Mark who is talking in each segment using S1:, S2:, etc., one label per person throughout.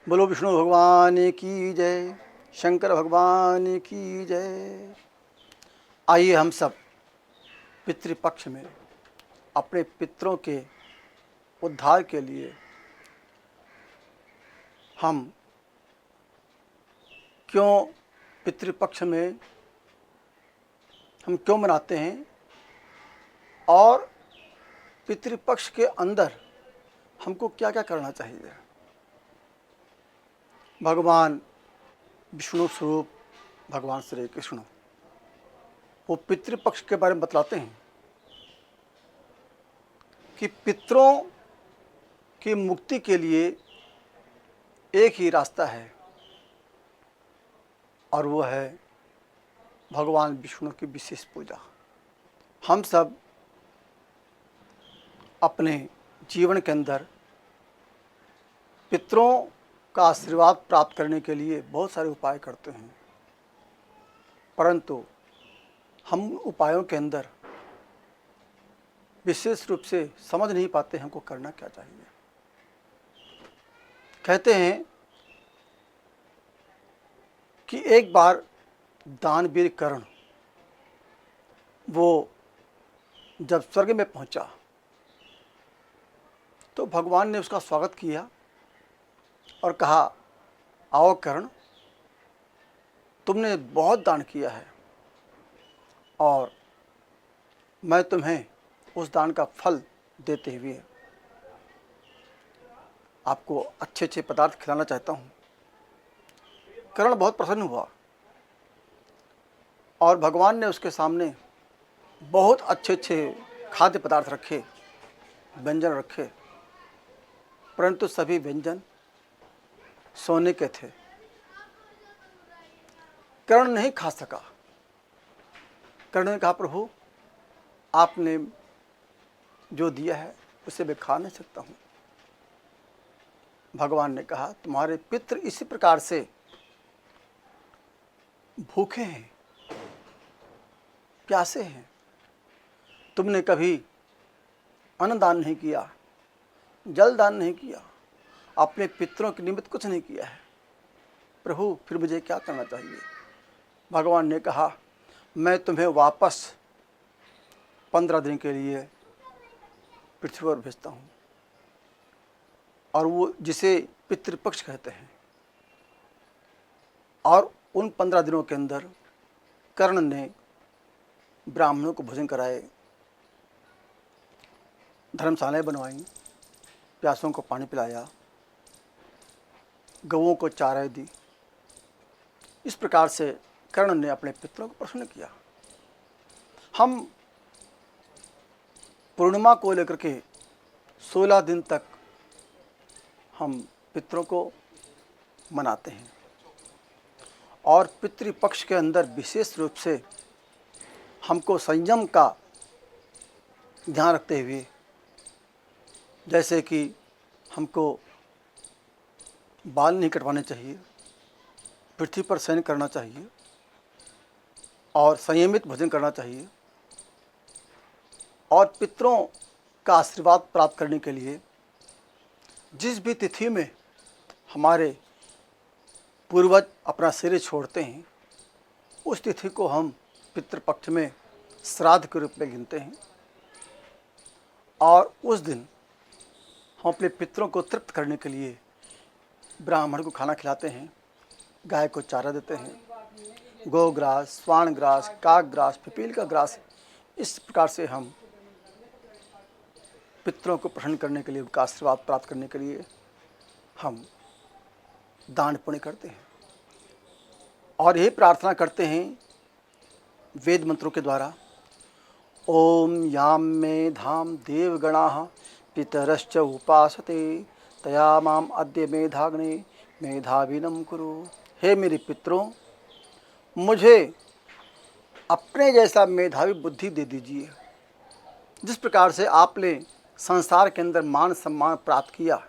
S1: बोलो विष्णु भगवान की जय, शंकर भगवान की जय। आइए हम सब पितृपक्ष में अपने पितरों के उद्धार के लिए हम क्यों पितृपक्ष में हम क्यों मनाते हैं और पितृपक्ष के अंदर हमको क्या क्या करना चाहिए। भगवान विष्णु स्वरूप भगवान श्री कृष्ण वो पितृपक्ष के बारे में बतलाते हैं कि पितरों की मुक्ति के लिए एक ही रास्ता है और वो है भगवान विष्णु की विशेष पूजा। हम सब अपने जीवन के अंदर पितरों का आशीर्वाद प्राप्त करने के लिए बहुत सारे उपाय करते हैं, परंतु हम उपायों के अंदर विशेष रूप से समझ नहीं पाते हमको करना क्या चाहिए। कहते हैं कि एक बार दानवीर कर्ण वो जब स्वर्ग में पहुंचा तो भगवान ने उसका स्वागत किया और कहा, आओ कर्ण, तुमने बहुत दान किया है और मैं तुम्हें उस दान का फल देते हुए आपको अच्छे अच्छे पदार्थ खिलाना चाहता हूँ। कर्ण बहुत प्रसन्न हुआ और भगवान ने उसके सामने बहुत अच्छे अच्छे खाद्य पदार्थ रखे, व्यंजन रखे, परंतु सभी व्यंजन सोने के थे। कर्ण नहीं खा सका। कर्ण ने कहा, प्रभु आपने जो दिया है उसे मैं खा नहीं सकता हूँ। भगवान ने कहा, तुम्हारे पितृ इसी प्रकार से भूखे हैं, प्यासे हैं, तुमने कभी अन्न दान नहीं किया, जल दान नहीं किया, अपने पितरों के निमित्त कुछ नहीं किया है। प्रभु फिर मुझे क्या करना चाहिए। भगवान ने कहा, मैं तुम्हें वापस 15 दिन के लिए पृथ्वी पर भेजता हूँ और वो जिसे पितृपक्ष कहते हैं। और उन 15 दिनों के अंदर कर्ण ने ब्राह्मणों को भोजन कराए, धर्मशालाएं बनवाई, प्यासों को पानी पिलाया, गौओं को चारा दी। इस प्रकार से कर्ण ने अपने पितरों को प्रसन्न किया। हम पूर्णिमा को लेकर के 16 दिन तक हम पितरों को मनाते हैं और पितृपक्ष के अंदर विशेष रूप से हमको संयम का ध्यान रखते हुए, जैसे कि हमको बाल नहीं कटवाने चाहिए, पृथ्वी पर शयन करना चाहिए और संयमित भोजन करना चाहिए और पितरों का आशीर्वाद प्राप्त करने के लिए जिस भी तिथि में हमारे पूर्वज अपना शरीर छोड़ते हैं उस तिथि को हम पितृपक्ष में श्राद्ध के रूप में गिनते हैं और उस दिन हम अपने पितरों को तृप्त करने के लिए ब्राह्मण को खाना खिलाते हैं, गाय को चारा देते हैं, गोग्रास, स्वान ग्रास, काक ग्रास, पिपील का ग्रास, इस प्रकार से हम पितरों को प्रसन्न करने के लिए, उनका आशीर्वाद प्राप्त करने के लिए हम दान पुण्य करते हैं और यही प्रार्थना करते हैं वेद मंत्रों के द्वारा। ओम याम मे धाम देवगणाः पितरश्च उपासते तया माम अद्य मेधाग्ने मेधाविनं कुरु। हे मेरे पितरों, मुझे अपने जैसा मेधावी बुद्धि दे दीजिए। जिस प्रकार से आपने संसार के अंदर मान सम्मान प्राप्त किया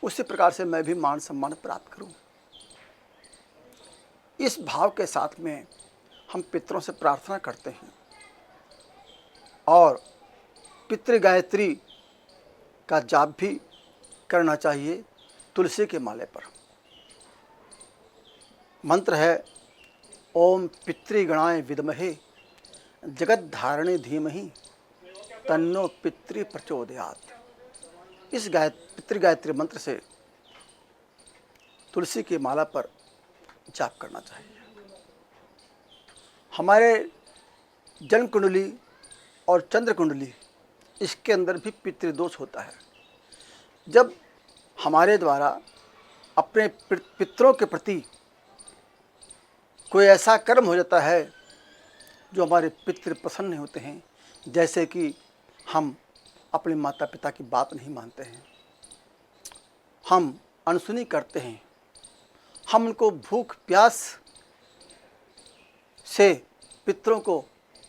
S1: उसी प्रकार से मैं भी मान सम्मान प्राप्त करूं। इस भाव के साथ में हम पितरों से प्रार्थना करते हैं और पितृ गायत्री का जाप भी करना चाहिए तुलसी के माले पर। मंत्र है ओम पितृगणाय विद्महे जगत धारणे धीमहि तन्नो पितृ प्रचोदयात्। इस पितृ गायत्री मंत्र से तुलसी की माला पर जाप करना चाहिए। हमारे जन्म कुंडली और चंद्र कुंडली, इसके अंदर भी पितृदोष होता है। जब हमारे द्वारा अपने पितरों के प्रति कोई ऐसा कर्म हो जाता है जो हमारे पितृ प्रसन्न नहीं होते हैं, जैसे कि हम अपने माता पिता की बात नहीं मानते हैं, हम अनसुनी करते हैं, हम उनको भूख प्यास से पितरों को,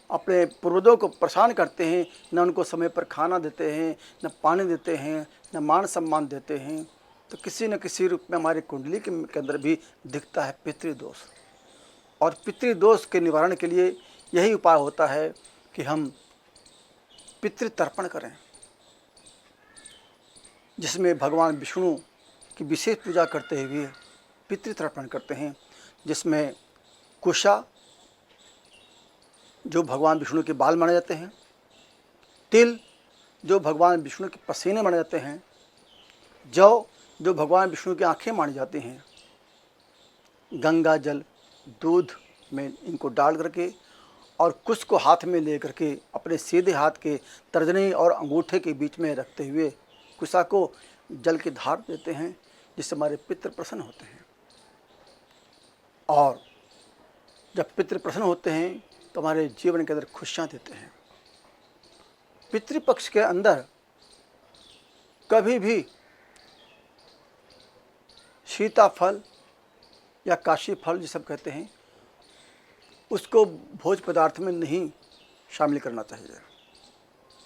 S1: अपने पूर्वजों को परेशान करते हैं, न उनको समय पर खाना देते हैं, न पानी देते हैं, न मान सम्मान देते हैं, तो किसी न किसी रूप में हमारी कुंडली के अंदर भी दिखता है पितृदोष। और पितृदोष के निवारण के लिए यही उपाय होता है कि हम पितृतर्पण करें, जिसमें भगवान विष्णु की विशेष पूजा करते हुए पितृतर्पण करते हैं, जिसमें कुशा जो भगवान विष्णु के बाल माने जाते हैं, तिल जो भगवान विष्णु के पसीने माने जाते हैं, जौ जो भगवान विष्णु की आंखें मानी जाती हैं, गंगा जल दूध में इनको डाल करके और कुश को हाथ में ले करके अपने सीधे हाथ के तर्जनी और अंगूठे के बीच में रखते हुए कुशा को जल की धार देते हैं, जिससे हमारे पितृ प्रसन्न होते हैं। और जब पितृ प्रसन्न होते हैं तो हमारे जीवन के अंदर खुशियाँ देते हैं। पितृपक्ष के अंदर कभी भी सीताफल या काशी फल जिसे कहते हैं, उसको भोज पदार्थ में नहीं शामिल करना चाहिए,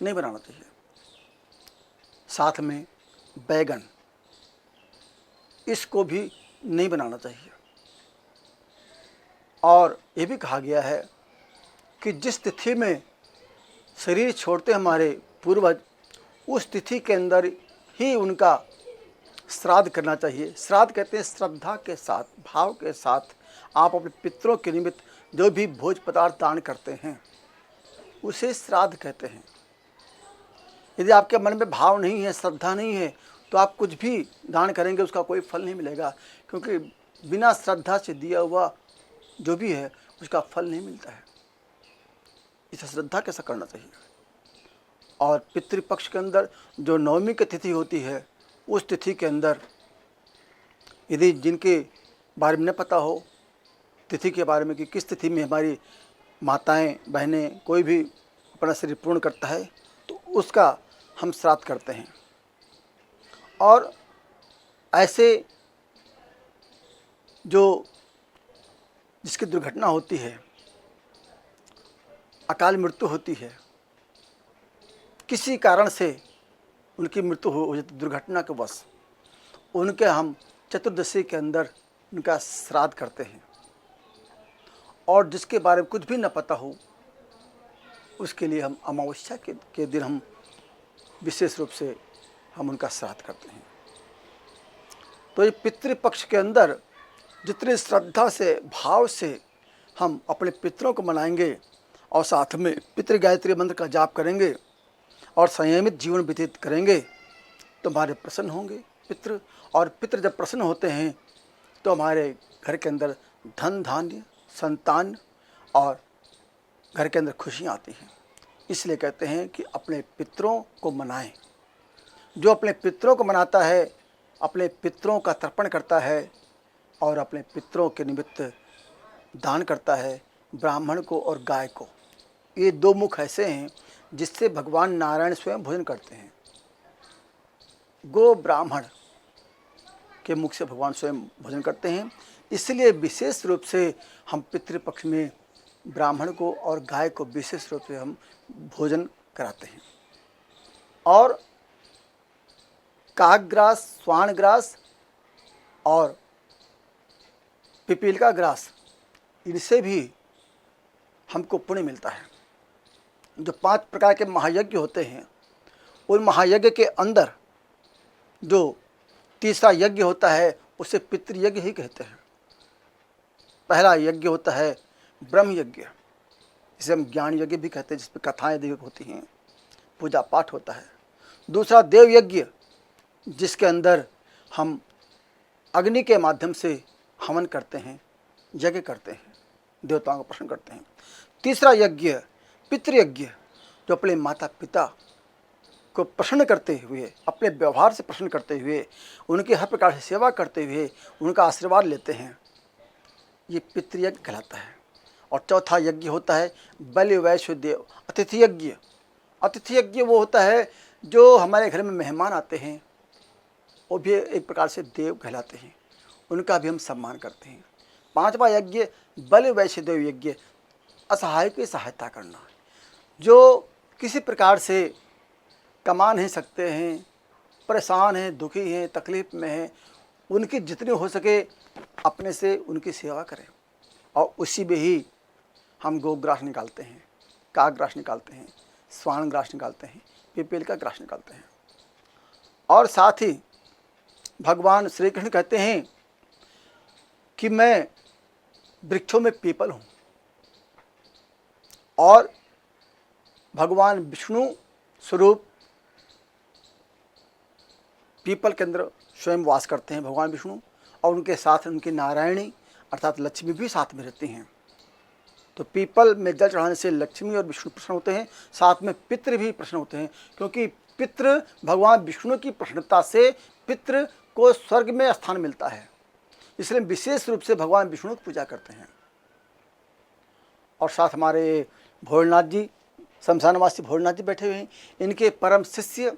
S1: नहीं बनाना चाहिए। साथ में बैगन, इसको भी नहीं बनाना चाहिए। और ये भी कहा गया है कि जिस तिथि में शरीर छोड़ते हमारे पूर्वज, उस तिथि के अंदर ही उनका श्राद्ध करना चाहिए। श्राद्ध कहते हैं श्रद्धा के साथ, भाव के साथ आप अपने पितरों के निमित्त जो भी भोज पदार्थ दान करते हैं, उसे श्राद्ध कहते हैं। यदि आपके मन में भाव नहीं है, श्रद्धा नहीं है, तो आप कुछ भी दान करेंगे उसका कोई फल नहीं मिलेगा, क्योंकि बिना श्रद्धा से दिया हुआ जो भी है उसका फल नहीं मिलता है। इसे श्रद्धा कैसा करना चाहिए। और पितृपक्ष के अंदर जो नवमी की तिथि होती है, उस तिथि के अंदर यदि जिनके बारे में न पता हो तिथि के बारे में कि किस तिथि में हमारी माताएं बहनें कोई भी अपना शरीर पूर्ण करता है, तो उसका हम श्राद्ध करते हैं। और ऐसे जो जिसकी दुर्घटना होती है, अकाल मृत्यु होती है, किसी कारण से उनकी मृत्यु हो जाती दुर्घटना के वश, उनके हम चतुर्दशी के अंदर उनका श्राद्ध करते हैं। और जिसके बारे में कुछ भी न पता हो, उसके लिए हम अमावस्या के दिन हम विशेष रूप से हम उनका श्राद्ध करते हैं। तो ये पितृपक्ष के अंदर जितनी श्रद्धा से, भाव से हम अपने पितरों को मनाएंगे और साथ में पितृ गायत्री मंत्र का जाप करेंगे और संयमित जीवन व्यतीत करेंगे, तो हमारे प्रसन्न होंगे पितृ। और पितृ जब प्रसन्न होते हैं तो हमारे घर के अंदर धन धान्य, संतान और घर के अंदर खुशियाँ आती हैं। इसलिए कहते हैं कि अपने पितरों को मनाएं। जो अपने पितरों को मनाता है, अपने पितरों का तर्पण करता है और अपने पितरों के निमित्त दान करता है, ब्राह्मण को और गाय को। ये दो मुख ऐसे हैं जिससे भगवान नारायण स्वयं भोजन करते हैं। गो ब्राह्मण के मुख से भगवान स्वयं भोजन करते हैं। इसलिए विशेष रूप से हम पितृपक्ष में ब्राह्मण को और गाय को विशेष रूप से हम भोजन कराते हैं। और काकग्रास, स्वानग्रास और पिपीलिका ग्रास, इनसे भी हमको पुण्य मिलता है। जो 5 प्रकार के महायज्ञ होते हैं, उन महायज्ञ के अंदर जो तीसरा यज्ञ होता है उसे पितृयज्ञ ही कहते हैं। पहला यज्ञ होता है ब्रह्म यज्ञ, जिसे हम ज्ञान यज्ञ भी कहते हैं, जिसमें कथाएं अधिक होती हैं, पूजा पाठ होता है। दूसरा देव यज्ञ, जिसके अंदर हम अग्नि के माध्यम से हवन करते हैं, यज्ञ करते हैं, देवताओं को प्रसन्न करते हैं। तीसरा यज्ञ पितृयज्ञ, जो अपने माता पिता को प्रसन्न करते हुए, अपने व्यवहार से प्रसन्न करते हुए, उनकी हर प्रकार से सेवा करते हुए उनका आशीर्वाद लेते हैं, ये पितृयज्ञ कहलाता है। और चौथा यज्ञ होता है बलि वैश्य देव अतिथि यज्ञ। अतिथि यज्ञ वो होता है जो हमारे घर में मेहमान आते हैं, वो भी एक प्रकार से देव कहलाते हैं, उनका भी हम सम्मान करते हैं। पांचवा यज्ञ बलि वैश्य देव यज्ञ, असहाय की सहायता करना, जो किसी प्रकार से कमा नहीं सकते हैं, परेशान हैं, दुखी हैं, तकलीफ़ में हैं, उनकी जितनी हो सके अपने से उनकी सेवा करें। और उसी में ही हम गोग्रास निकालते हैं, काग्रास निकालते हैं, स्वान ग्रास निकालते हैं, पीपल का ग्रास निकालते हैं। और साथ ही भगवान श्री कृष्ण कहते हैं कि मैं वृक्षों में पीपल हूँ, और भगवान विष्णु स्वरूप पीपल के अंदर स्वयं वास करते हैं भगवान विष्णु, और उनके साथ उनकी नारायणी अर्थात लक्ष्मी भी साथ में रहती हैं। तो पीपल में जल चढ़ाने से लक्ष्मी और विष्णु प्रसन्न होते हैं, साथ में पितृ भी प्रसन्न होते हैं, क्योंकि पितृ भगवान विष्णु की प्रसन्नता से पितृ को स्वर्ग में स्थान मिलता है, इसलिए विशेष रूप से भगवान विष्णु की पूजा करते हैं। और साथ हमारे भोलेनाथ जी, शमशानवासी भोलेनाथ जी बैठे हुए हैं, इनके परम शिष्य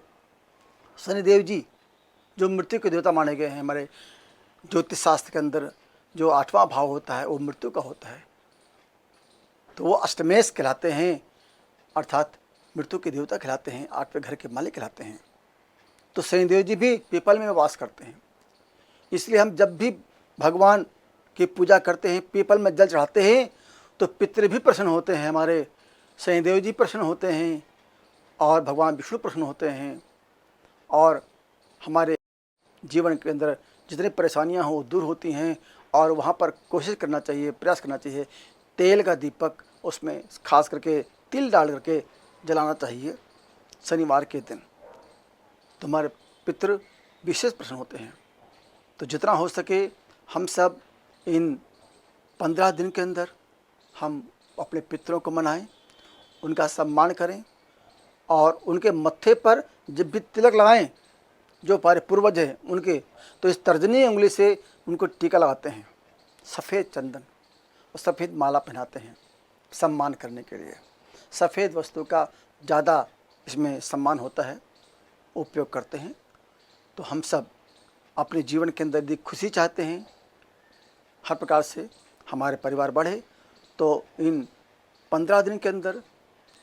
S1: शनिदेव जी, जो मृत्यु के देवता माने गए हैं। हमारे ज्योतिष शास्त्र के अंदर जो 8वां भाव होता है वो मृत्यु का होता है, तो वो अष्टमेश कहलाते हैं, अर्थात मृत्यु के देवता कहलाते हैं, 8वें घर के मालिक कहलाते हैं। तो शनिदेव जी भी पीपल में वास करते हैं, इसलिए हम जब भी भगवान की पूजा करते हैं, पीपल में जल चढ़ाते हैं, तो पितृ भी प्रसन्न होते हैं, हमारे शनिदेव जी प्रसन्न होते हैं, और भगवान विष्णु प्रसन्न होते हैं, और हमारे जीवन के अंदर जितनी परेशानियां हो दूर होती हैं। और वहाँ पर कोशिश करना चाहिए, प्रयास करना चाहिए, तेल का दीपक उसमें खास करके तिल डाल करके जलाना चाहिए शनिवार के दिन, तो हमारे पितृ विशेष प्रसन्न होते हैं। तो जितना हो सके हम सब इन 15 दिन के अंदर हम अपने पितरों को मनाएं, उनका सम्मान करें, और उनके मत्थे पर जब भी तिलक लगाएं, जो हमारे पूर्वज हैं उनके, तो इस तर्जनी उंगली से उनको टीका लगाते हैं, सफ़ेद चंदन और सफ़ेद माला पहनाते हैं सम्मान करने के लिए। सफ़ेद वस्तु का ज़्यादा इसमें सम्मान होता है, उपयोग करते हैं। तो हम सब अपने जीवन के अंदर यदि खुशी चाहते हैं, हर प्रकार से हमारे परिवार बढ़े, तो इन 15 दिन के अंदर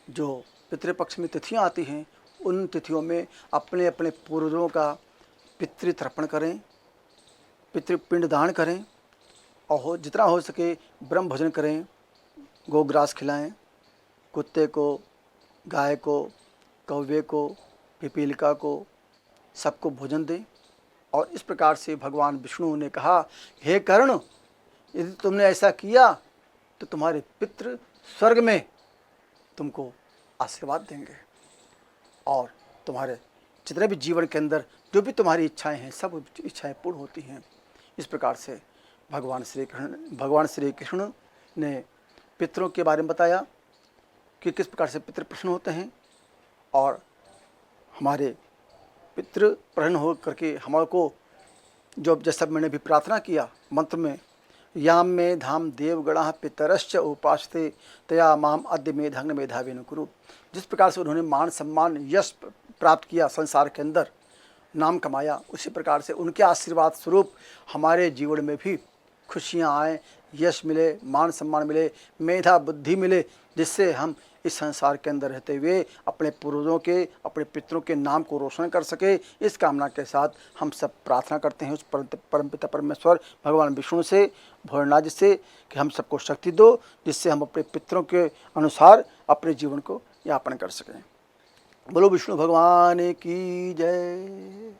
S1: जो पितृपक्ष में तिथियां आती हैं, उन तिथियों में अपने अपने पूर्वजों का पितृतर्पण करें, पितृपिंड दान करें, और जितना हो सके ब्रह्म भोजन करें, गोग्रास खिलाएं, कुत्ते को, गाय को, कौवे को, पिपीलिका को, सबको भोजन दें। और इस प्रकार से भगवान विष्णु ने कहा, हे कर्ण, यदि तुमने ऐसा किया तो तुम्हारे पितृ स्वर्ग में तुमको आशीर्वाद देंगे, और तुम्हारे जितने भी जीवन के अंदर जो भी तुम्हारी इच्छाएं हैं, सब इच्छाएं पूर्ण होती हैं। इस प्रकार से भगवान श्री कृष्ण ने पितरों के बारे में बताया कि किस प्रकार से पितृ प्रसन्न होते हैं, और हमारे पितृ प्रसन्न हो करके हमारे को, जो जैसा मैंने भी प्रार्थना किया मंत्र में, याम में धाम देवगणा पितरश्च उपासते तया माम अद्य मेधाग्न मेधावेन कुरु। जिस प्रकार से उन्होंने मान सम्मान यश प्राप्त किया, संसार के अंदर नाम कमाया, उसी प्रकार से उनके आशीर्वाद स्वरूप हमारे जीवन में भी खुशियाँ आएँ, यश मिले, मान सम्मान मिले, मेधा बुद्धि मिले, जिससे हम इस संसार के अंदर रहते हुए अपने पूर्वजों के, अपने पितरों के नाम को रोशन कर सके। इस कामना के साथ हम सब प्रार्थना करते हैं उस परमपिता परमेश्वर भगवान विष्णु से, भोलेनाथ जी से, कि हम सबको शक्ति दो, जिससे हम अपने पितरों के अनुसार अपने जीवन को यापन कर सकें। बोलो विष्णु भगवान की जय।